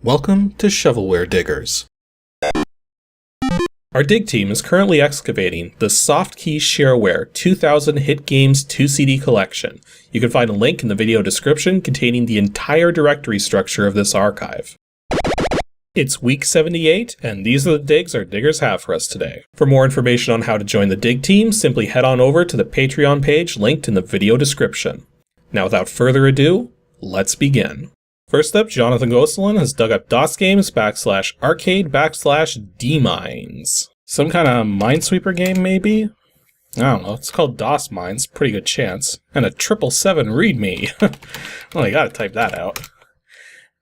Welcome to Shovelware Diggers. Our dig team is currently excavating the Softkey Shareware 2000 Hit Games 2 CD collection. You can find a link in the video description containing the entire directory structure of this archive. It's week 78, and these are the digs our diggers have for us today. For more information on how to join the dig team, simply head on over to the Patreon page linked in the video description. Now without further ado, let's begin. First up, Jonathan Gosselin has dug up DOSGAMES /arcade/DMINES. Some kind of Minesweeper game, maybe? I don't know, it's called DOSMINES, pretty good chance. And a 777 readme. Well, I gotta type that out.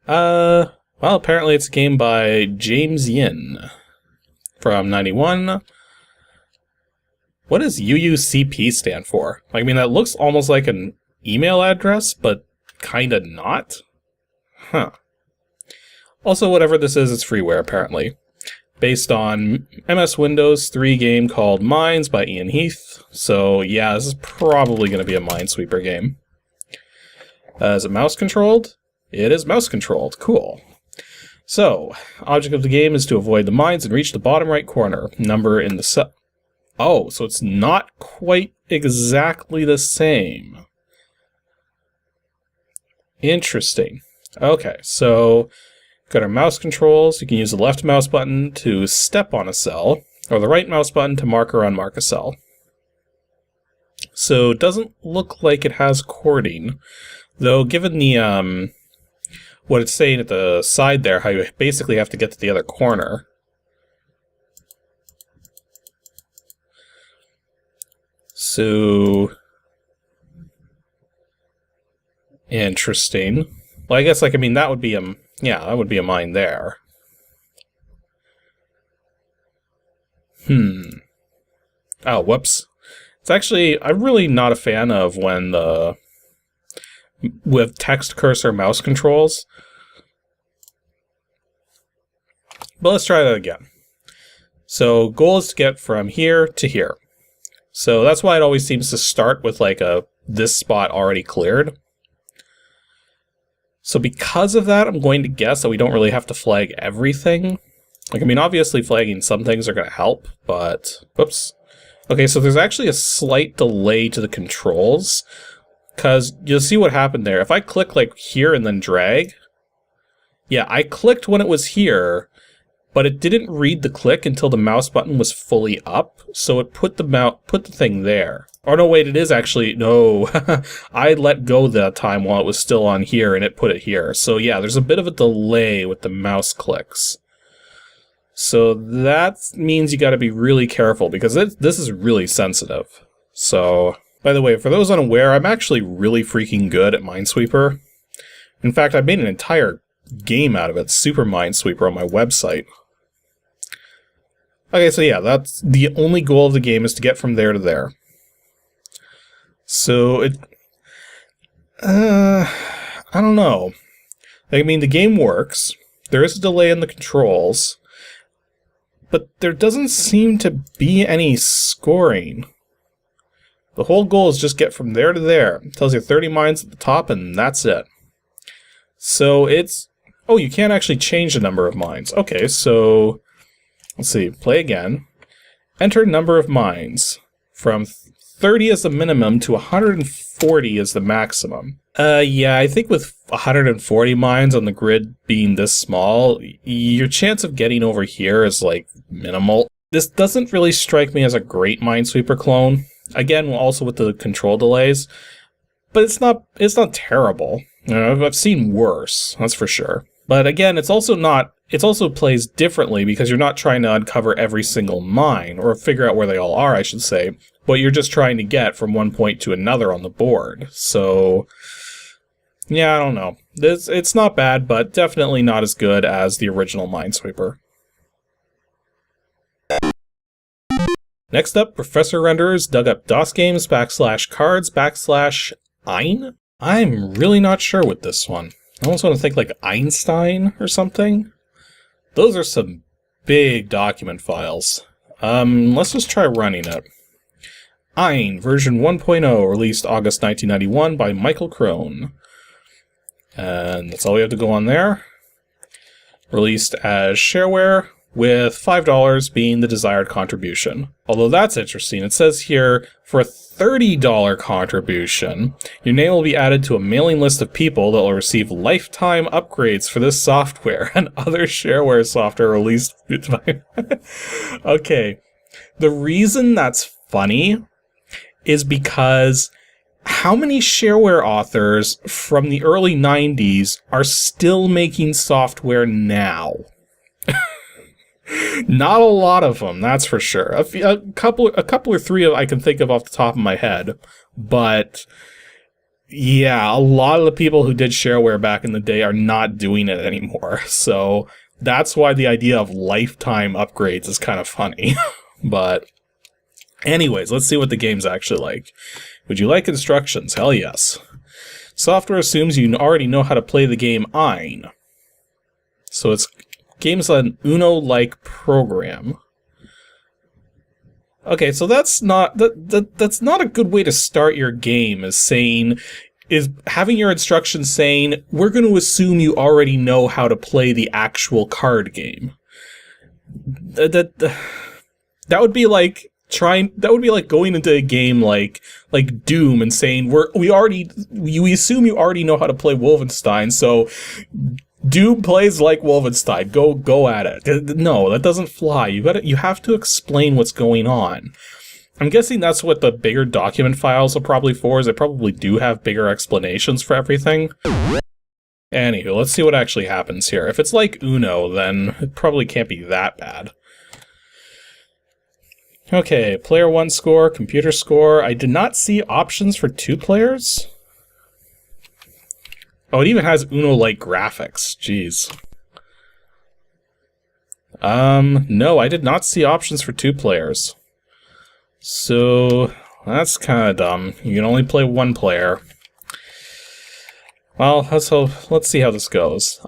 Well, apparently it's a game by James Yin from 91. What does UUCP stand for? I mean, that looks almost like an email address, but kinda not. Huh. Also, whatever this is, it's freeware, apparently. Based on MS Windows 3 game called Mines by Ian Heath. So, yeah, this is probably going to be a Minesweeper game. Is it mouse-controlled? It is mouse-controlled. Cool. So, object of the game is to avoid the mines and reach the bottom right corner. Number in the cell. Oh, so it's not quite exactly the same. Interesting. Okay, so got our mouse controls. You can use the left mouse button to step on a cell, or the right mouse button to mark or unmark a cell. So it doesn't look like it has cording, though given the what it's saying at the side there, how you basically have to get to the other corner. So interesting. Well, I guess, that would be a, that would be a mine there. Oh, whoops. It's actually, I'm really not a fan of when with text cursor mouse controls. But let's try that again. So, goal is to get from here to here. So that's why it always seems to start with this spot already cleared. So because of that, I'm going to guess that we don't really have to flag everything. Obviously flagging some things are going to help, but... Whoops. Okay, so there's actually a slight delay to the controls, because you'll see what happened there. If I click, here and then drag... Yeah, I clicked when it was here, but it didn't read the click until the mouse button was fully up, so it put the thing there. Oh no, wait, it is actually, no, I let go that time while it was still on here and it put it here. So yeah, there's a bit of a delay with the mouse clicks. So that means you gotta be really careful because this is really sensitive. So, by the way, for those unaware, I'm actually really freaking good at Minesweeper. In fact, I made an entire game out of it, Super Minesweeper, on my website. Okay, so yeah, that's the only goal of the game is to get from there to there. So I don't know. The game works. There is a delay in the controls, but there doesn't seem to be any scoring. The whole goal is just get from there to there. It tells you 30 mines at the top, and that's it. So it's... Oh, you can't actually change the number of mines. Okay, so... Let's see. Play again. Enter number of mines. From 30 as the minimum to 140 as the maximum. Yeah, I think with 140 mines on the grid being this small, your chance of getting over here is, minimal. This doesn't really strike me as a great Minesweeper clone. Again, also with the control delays. But it's not terrible. I've seen worse, that's for sure. But again, it also plays differently because you're not trying to uncover every single mine, or figure out where they all are, I should say, but you're just trying to get from one point to another on the board. So, yeah, I don't know. It's not bad, but definitely not as good as the original Minesweeper. Next up, Professor Renderers dug up DOSGAMES /cards/EIN? I'm really not sure with this one. I almost want to think Einstein or something. Those are some big document files. Let's just try running it. EIN version 1.0, released August 1991 by Michael Crone. And that's all we have to go on there. released as Shareware, with $5 being the desired contribution. Although that's interesting, it says here, for a $30 contribution, your name will be added to a mailing list of people that will receive lifetime upgrades for this software and other Shareware software released by... Okay, the reason that's funny is because how many Shareware authors from the early 90s are still making software now? Not a lot of them, that's for sure. A couple or three I can think of off the top of my head. But yeah, a lot of the people who did Shareware back in the day are not doing it anymore. So that's why the idea of lifetime upgrades is kind of funny. But anyways, let's see what the game's actually like. Would you like instructions? Hell yes. Software assumes you already know how to play the game DMINES. So it's game's an Uno-like program. Okay, so that's not that's not a good way to start your game. Is having your instructions saying we're going to assume you already know how to play the actual card game. That would be like going into a game like Doom and saying we assume you already know how to play Wolfenstein, so Doom plays like Wolfenstein. Go at it. No, that doesn't fly. You have to explain what's going on. I'm guessing that's what the bigger document files are probably for, is they probably do have bigger explanations for everything. Anywho, let's see what actually happens here. If it's like Uno, then it probably can't be that bad. Okay, player 1 score, computer score. I did not see options for 2 players. Oh, it even has Uno-like graphics. Jeez. No, I did not see options for 2 players. So, that's kind of dumb. You can only play 1 player. Well, let's see how this goes.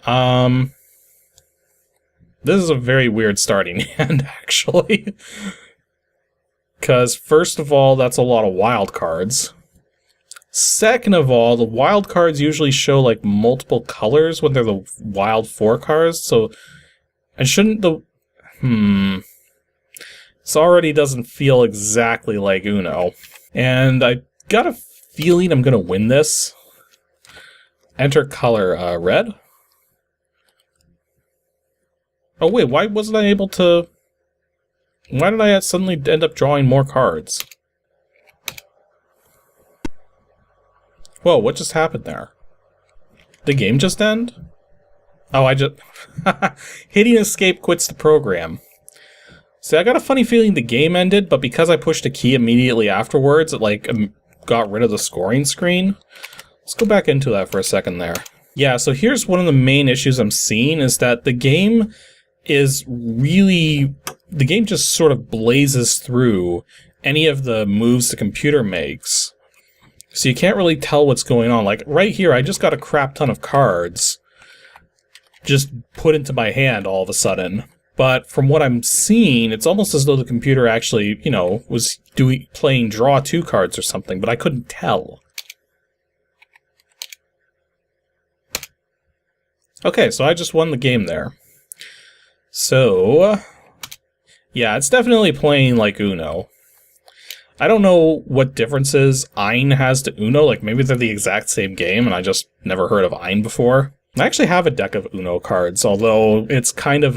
This is a very weird starting hand, actually. Because, first of all, that's a lot of wild cards. Second of all, the wild cards usually show like multiple colors when they're the wild 4 cards, so and shouldn't the this already doesn't feel exactly like Uno. And I got a feeling I'm gonna win this. Enter color red. Oh wait, why wasn't I able to... Why did I suddenly end up drawing more cards? Whoa, what just happened there? The game just end? Oh, I just... Hitting escape quits the program. See, I got a funny feeling the game ended, but because I pushed a key immediately afterwards, it, like, got rid of the scoring screen. Let's go back into that for a second there. Yeah, so here's one of the main issues I'm seeing, is that the game is really... The game just sort of blazes through any of the moves the computer makes. So you can't really tell what's going on. Like, right here, I just got a crap ton of cards just put into my hand all of a sudden. But from what I'm seeing, it's almost as though the computer actually, you know, was playing draw 2 cards or something, but I couldn't tell. Okay, so I just won the game there. So, yeah, it's definitely playing like Uno. I don't know what differences DMINES has to Uno, like maybe they're the exact same game and I just never heard of DMINES before. I actually have a deck of Uno cards, although it's kind of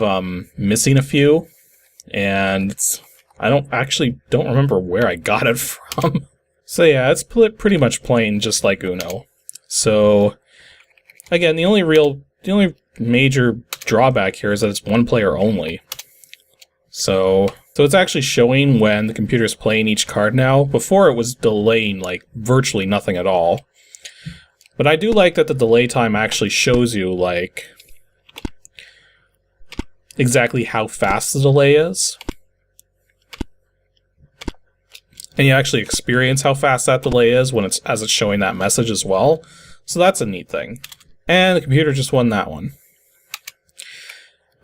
missing a few, and I don't remember where I got it from. So yeah, it's pretty much playing just like Uno. So, again, the only major drawback here is that it's 1 player only. So it's actually showing when the computer's playing each card now. Before it was delaying like virtually nothing at all. But I do like that the delay time actually shows you like exactly how fast the delay is. And you actually experience how fast that delay is when as it's showing that message as well. So that's a neat thing. And the computer just won that one.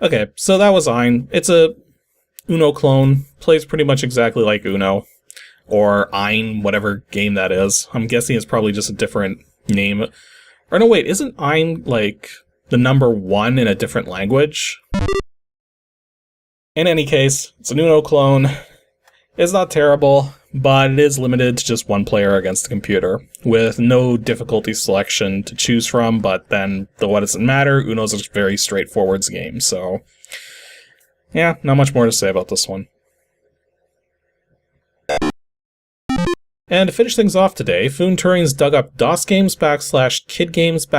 Okay, so that was DMINES. It's a Uno clone, plays pretty much exactly like Uno, or DMINES, whatever game that is. I'm guessing it's probably just a different name. Or no, wait, isn't DMINES like the number 1 in a different language. In any case, it's an Uno clone. It's not terrible, but it is limited to just 1 player against the computer, with no difficulty selection to choose from, but then, what doesn't matter, Uno's a very straightforward game, so... yeah, not much more to say about this one. And to finish things off today, Foon Turing's dug up DOSGAMES / KIDGAMES /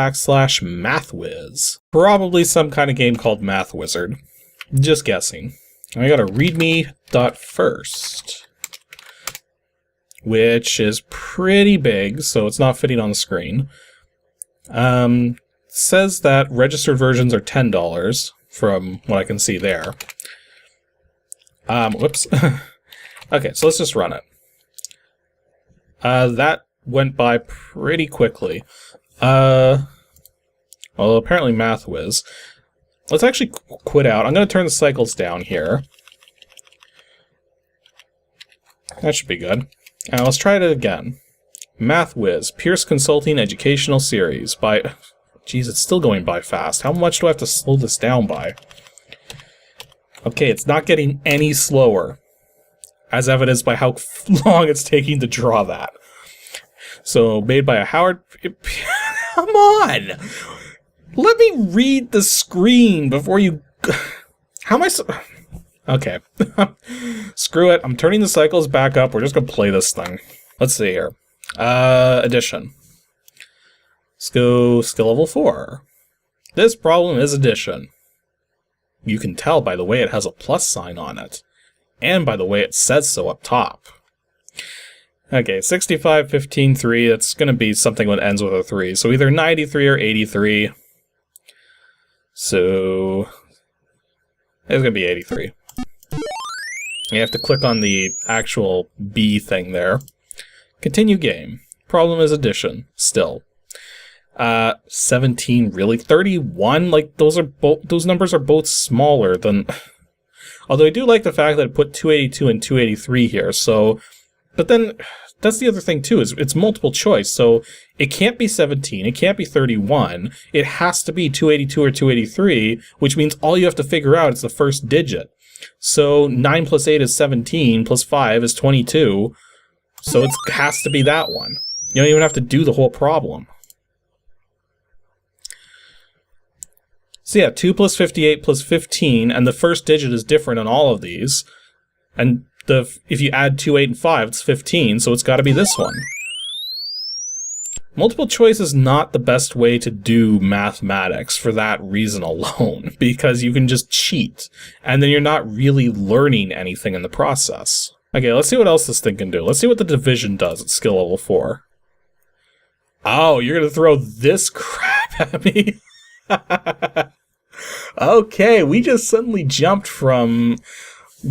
MATHWIZ. Probably some kind of game called MathWizard. Just guessing. I got a readme.first, which is pretty big, so it's not fitting on the screen. Says that registered versions are $10, from what I can see there. Whoops. Okay, so let's just run it. That went by pretty quickly. Well, apparently MathWiz. Let's actually quit out. I'm going to turn the cycles down here. That should be good. Now let's try it again. MathWiz, Pierce Consulting Educational Series by... Jeez, it's still going by fast. How much do I have to slow this down by? Okay, it's not getting any slower, as evidenced by how long it's taking to draw that. So, made by a Howard... Come on! Let me read the screen before you... How am I so... Okay. Screw it. I'm turning the cycles back up. We're just gonna play this thing. Let's see here. Addition. Let's go skill level 4. This problem is addition. You can tell by the way it has a plus sign on it. And by the way it says so up top. Okay, 65, 15, 3. That's gonna be something that ends with a 3. So either 93 or 83. So... it's gonna be 83. You have to click on the actual B thing there. Continue game. Problem is addition. Still. 17, really? 31? Like, those numbers are both smaller than... Although I do like the fact that it put 282 and 283 here, so... But then, that's the other thing too, is it's multiple choice, so it can't be 17, it can't be 31, it has to be 282 or 283, which means all you have to figure out is the first digit. So 9 plus 8 is 17, plus 5 is 22, so it has to be that one. You don't even have to do the whole problem. So yeah, 2 plus 58 plus 15, and the first digit is different on all of these, and if you add 2, 8, and 5, it's 15, so it's got to be this one. Multiple choice is not the best way to do mathematics for that reason alone, because you can just cheat, and then you're not really learning anything in the process. Okay, let's see what else this thing can do. Let's see what the division does at skill level 4. Oh, you're gonna throw this crap at me? Okay, we just suddenly jumped from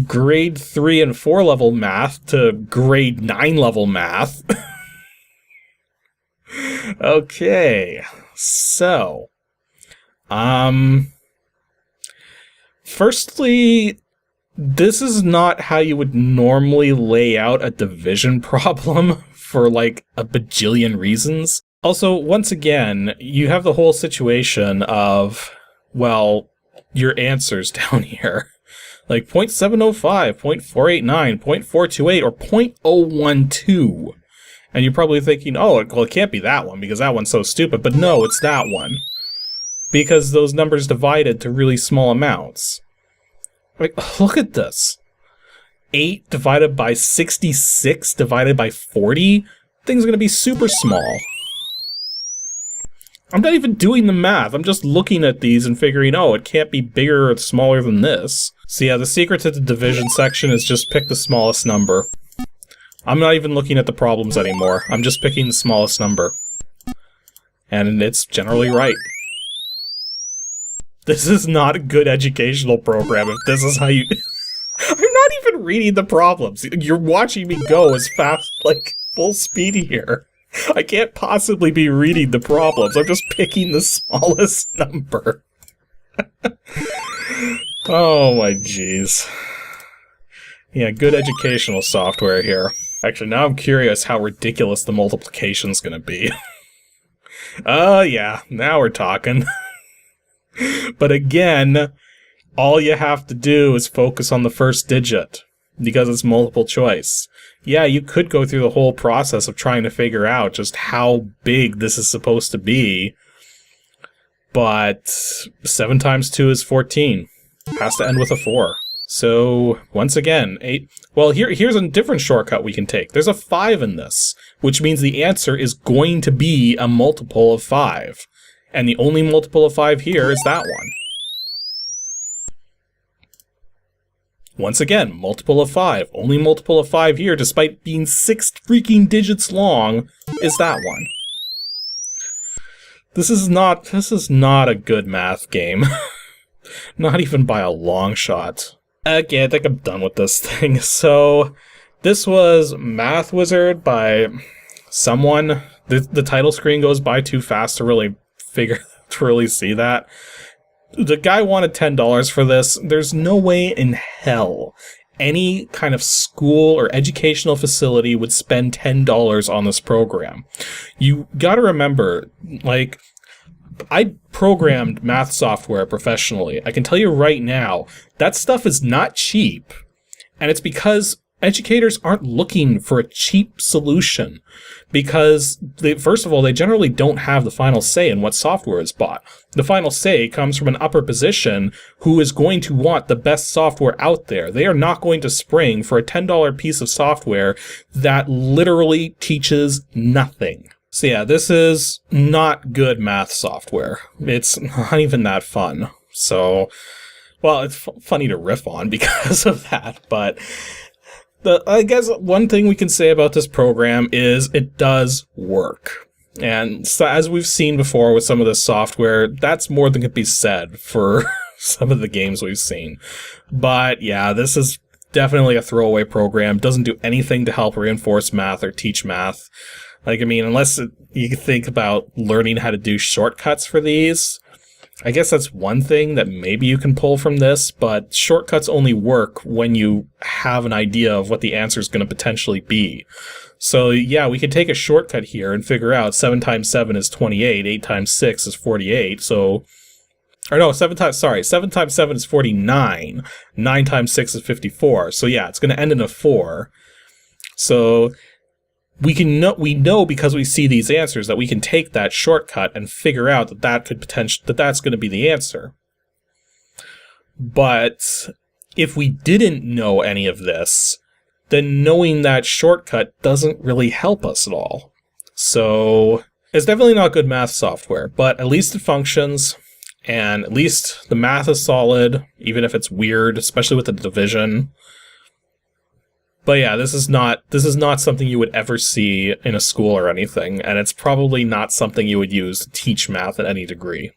grade 3 and 4 level math to grade 9 level math. Okay, so, firstly, this is not how you would normally lay out a division problem for like a bajillion reasons. Also, once again, you have the whole situation of, well, your answers down here. Like 0.705, 0.489, 0.428, or 0.012. And you're probably thinking, oh, well, it can't be that one because that one's so stupid. But no, it's that one. Because those numbers divided to really small amounts. Like, look at this. 8 divided by 66 divided by 40? Thing's gonna be super small. I'm not even doing the math, I'm just looking at these and figuring, oh, it can't be bigger or smaller than this. So yeah, the secret to the division section is just pick the smallest number. I'm not even looking at the problems anymore, I'm just picking the smallest number. And it's generally right. This is not a good educational program if this is how you... I'm not even reading the problems. You're watching me go as fast, like, full speed here. I can't possibly be reading the problems. I'm just picking the smallest number. Oh my jeez. Yeah, good educational software here. Actually, now I'm curious how ridiculous the multiplication's gonna be. Oh yeah, now we're talking. But again, all you have to do is focus on the first digit, because it's multiple choice. Yeah, you could go through the whole process of trying to figure out just how big this is supposed to be, but 7 times 2 is 14. Has to end with a 4. So, once again, 8... Well, here's a different shortcut we can take. There's a 5 in this, which means the answer is going to be a multiple of 5. And the only multiple of 5 here is that one. Once again, multiple of 5. Only multiple of 5 here, despite being 6 freaking digits long, is that one. This is not a good math game. Not even by a long shot. Okay, I think I'm done with this thing. So, this was MATHWIZ by someone. The title screen goes by too fast to really see that. The guy wanted $10 for this. There's no way in hell any kind of school or educational facility would spend $10 on this program. You gotta remember, like, I programmed math software professionally. I can tell you right now, that stuff is not cheap. And it's because educators aren't looking for a cheap solution. Because, first of all, they generally don't have the final say in what software is bought. The final say comes from an upper position who is going to want the best software out there. They are not going to spring for a $10 piece of software that literally teaches nothing. So yeah, this is not good math software. It's not even that fun. So, well, it's funny to riff on because of that, but I guess one thing we can say about this program is it does work. And so, as we've seen before with some of this software, that's more than could be said for some of the games we've seen. But yeah, this is definitely a throwaway program. Doesn't do anything to help reinforce math or teach math. Like, I mean, unless you think about learning how to do shortcuts for these, I guess that's one thing that maybe you can pull from this, but shortcuts only work when you have an idea of what the answer is going to potentially be. So yeah, we could take a shortcut here and figure out 7 times 7 is 28, 8 times 6 is 48, so... Or no, 7 times 7 is 49, 9 times 6 is 54, so yeah, it's going to end in a 4. So... We know because we see these answers that we can take that shortcut and figure out that's going to be the answer. But if we didn't know any of this, then knowing that shortcut doesn't really help us at all. So it's definitely not good math software, but at least it functions, and at least the math is solid, even if it's weird, especially with the division. But yeah, this is not something you would ever see in a school or anything, and it's probably not something you would use to teach math at any degree.